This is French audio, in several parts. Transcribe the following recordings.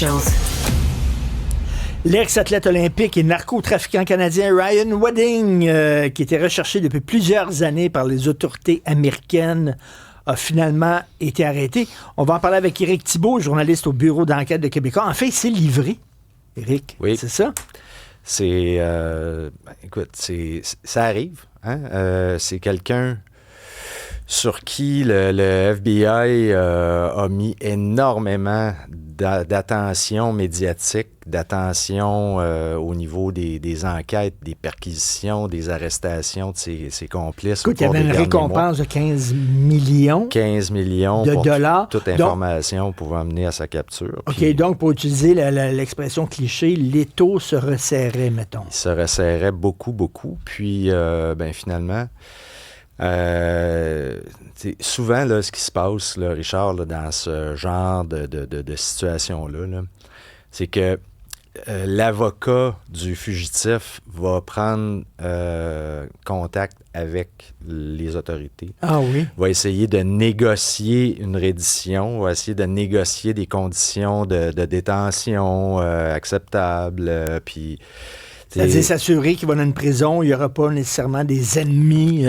Essentials. L'ex-athlète olympique et narcotrafiquant canadien Ryan Wedding, qui était recherché depuis plusieurs années par les autorités américaines, a finalement été arrêté. On va en parler avec Éric Thibault, journaliste au bureau d'enquête de Québécois. En fait, il s'est livré, Éric. Oui. C'est ça? C'est... écoute, ça arrive. Hein? C'est quelqu'un sur qui le FBI a mis énormément d'attention médiatique, d'attention au niveau des enquêtes, des perquisitions, des arrestations de ses complices. Écoute, il y avait une récompense de 15 millions. 15 millions de pour dollars. Toute information pouvant mener à sa capture. OK, Puis, donc pour utiliser l'expression cliché, l'étau se resserrait, mettons. il se resserrait beaucoup, beaucoup. Puis, finalement... souvent, là, ce qui se passe, là, Richard, là, dans ce genre de situation-là, là, c'est que l'avocat du fugitif va prendre contact avec les autorités. Ah oui? Va essayer de négocier une reddition, va essayer de négocier des conditions de détention acceptables, puis... C'est-à-dire s'assurer qu'il va dans une prison, il n'y aura pas nécessairement des ennemis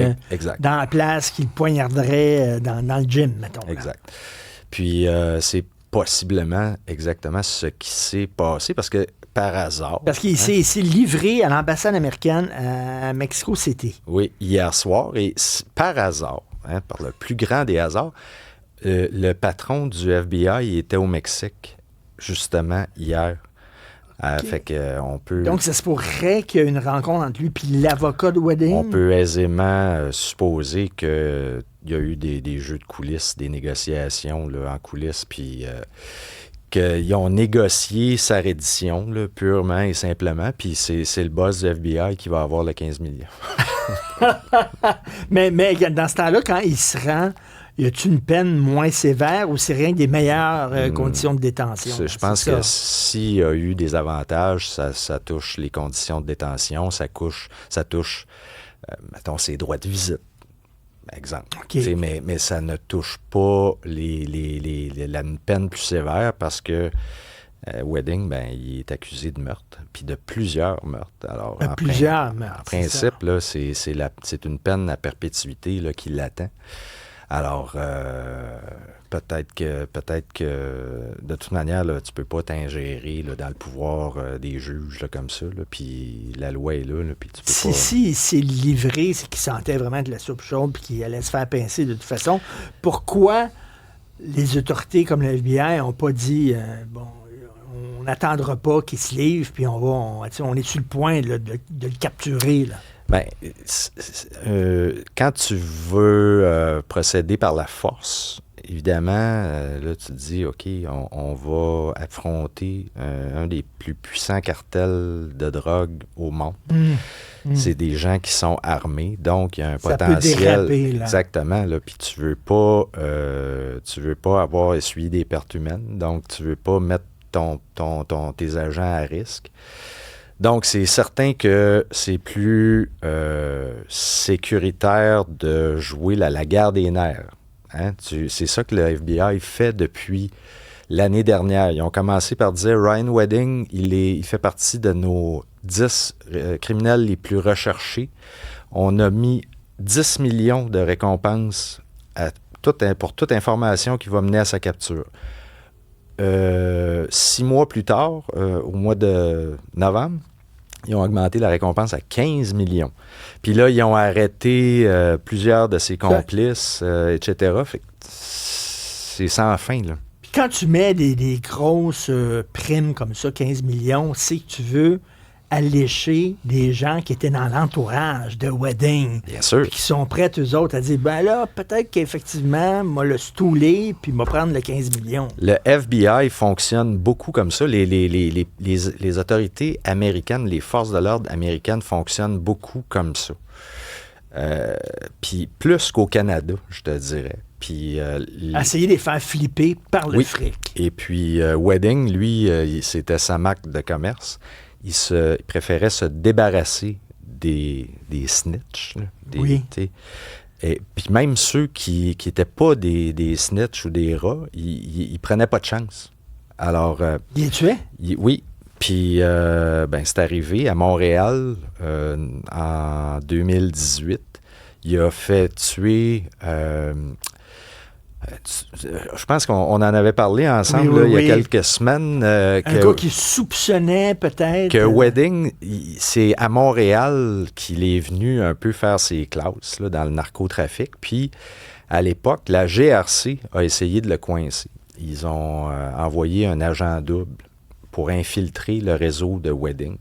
dans la place qui le poignarderaient dans le gym, mettons. Là. Exact. Puis c'est possiblement exactement ce qui s'est passé parce que par hasard... Parce qu'il s'est livré à l'ambassade américaine à Mexico City. Oui, hier soir. Et par hasard, par le plus grand des hasards, le patron du FBI était au Mexique, justement, hier. Okay. Fait que, on peut... Donc, ça se pourrait qu'il y ait une rencontre entre lui et l'avocat de Wedding? On peut aisément supposer qu'il y a eu des jeux de coulisses, des négociations là, en coulisses, puis qu'ils ont négocié sa reddition là, purement et simplement, puis c'est le boss du FBI qui va avoir le 15 millions. mais dans ce temps-là, quand il se rend... Y a-t-il une peine moins sévère ou c'est rien des meilleures conditions de détention? Je pense que s'il y a eu des avantages, ça touche les conditions de détention, ça touche, mettons, ses droits de visite, par exemple. Okay. Mais ça ne touche pas la peine plus sévère parce que Wedding, il est accusé de meurtre, puis de plusieurs meurtres. Alors, plusieurs meurtres. En principe, là, c'est une peine à perpétuité là, qui l'attend. Alors, peut-être que de toute manière, là, tu peux pas t'ingérer là, dans le pouvoir des juges là, comme ça. Puis la loi est là, puis tu peux pas... Si il s'est livré, c'est qu'il sentait vraiment de la soupe chaude puis qu'il allait se faire pincer de toute façon. Pourquoi les autorités comme le FBI n'ont pas dit on n'attendra pas qu'il se livre puis on est sur le point là, de le capturer, là? Bien, quand tu veux procéder par la force, évidemment, là, tu te dis, OK, on va affronter un des plus puissants cartels de drogue au monde. C'est des gens qui sont armés, donc il y a un potentiel. Peut déraper, là. Exactement, là, puis tu veux pas avoir essuyé des pertes humaines, donc tu veux pas mettre tes agents à risque. Donc, c'est certain que c'est plus sécuritaire de jouer la guerre des nerfs. Hein? C'est ça que le FBI fait depuis l'année dernière. Ils ont commencé par dire Ryan Wedding, il fait partie de nos 10 criminels les plus recherchés. On a mis 10 millions de récompenses pour toute information qui va mener à sa capture. 6 mois plus tard, au mois de novembre, ils ont augmenté la récompense à 15 millions. Puis là, ils ont arrêté plusieurs de ses complices, etc. Fait que c'est sans fin, là. Puis quand tu mets des grosses primes comme ça, 15 millions, c'est que tu veux allécher des gens qui étaient dans l'entourage de Wedding. Bien sûr. Qui sont prêts, eux autres, à dire, ben là, peut-être qu'effectivement, m'a le stouler, puis m'a prendre le 15 millions. Le FBI fonctionne beaucoup comme ça. Les autorités américaines, les forces de l'ordre américaines fonctionnent beaucoup comme ça. Puis plus qu'au Canada, je te dirais. Puis, essayer de les faire flipper par le fric. Et puis, Wedding, lui, c'était sa marque de commerce. Il préférait se débarrasser des snitchs. Là, et puis même ceux qui n'étaient pas des snitchs ou des rats, ils prenaient pas de chance. Alors... il est tué? Oui. Puis, c'est arrivé à Montréal en 2018. Il a fait tuer... je pense qu'on en avait parlé ensemble il y a quelques semaines. Un gars qui soupçonnait peut-être... Que Wedding, c'est à Montréal qu'il est venu un peu faire ses classes là, dans le narcotrafic. Puis, à l'époque, la GRC a essayé de le coincer. Ils ont envoyé un agent double pour infiltrer le réseau de Wedding.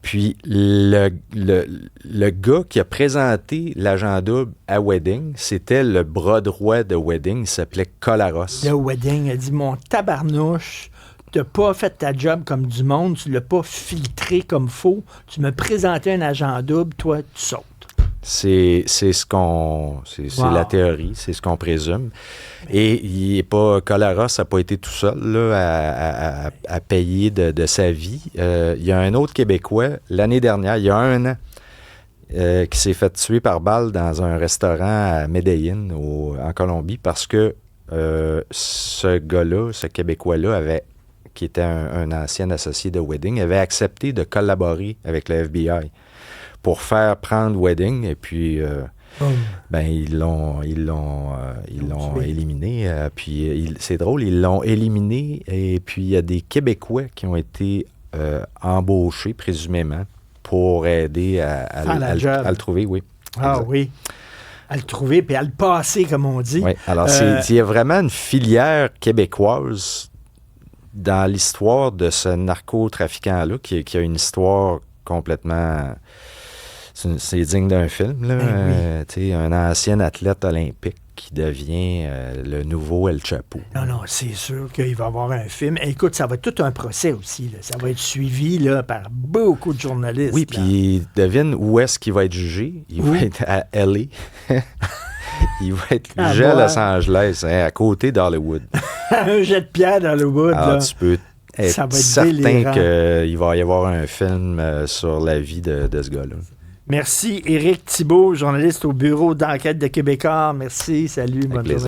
Puis, le gars qui a présenté l'agent double à Wedding, c'était le bras droit de Wedding, il s'appelait Collaros. Le Wedding a dit, mon tabarnouche, t'as pas fait ta job comme du monde, tu l'as pas filtré comme faux, tu m'as présenté un agent double, toi, tu sautes. C'est la théorie, c'est ce qu'on présume. Et il est pas, Collaros n'a pas été tout seul là, à payer de sa vie. Il y a un autre Québécois, l'année dernière, il y a 1 an, qui s'est fait tuer par balle dans un restaurant à Medellín, en Colombie, parce que ce gars-là, ce Québécois-là, qui était un ancien associé de Wedding, avait accepté de collaborer avec le FBI pour faire prendre Wedding, et puis ils l'ont éliminé. Puis c'est drôle, ils l'ont éliminé, et puis il y a des Québécois qui ont été embauchés, présumément, pour aider à le trouver, oui. Ah exact. Oui. À le trouver, puis à le passer, comme on dit. Oui, alors il y a vraiment une filière québécoise dans l'histoire de ce narcotrafiquant-là, qui a une histoire complètement... C'est digne d'un film, là. Oui. Un ancien athlète olympique qui devient le nouveau El Chapo. Non, c'est sûr qu'il va y avoir un film. Écoute, ça va être tout un procès aussi. Là. Ça va être suivi là, par beaucoup de journalistes. Oui, puis devine où est-ce qu'il va être jugé. Il va être à L.A. Il va être jugé à Los Angeles, à côté d'Hollywood. Un jet de pierre d'Hollywood. Alors, tu peux être certain qu'il va y avoir un film sur la vie de ce gars-là. Merci, Éric Thibault, journaliste au bureau d'enquête de Québécois. Merci, salut, bonne journée.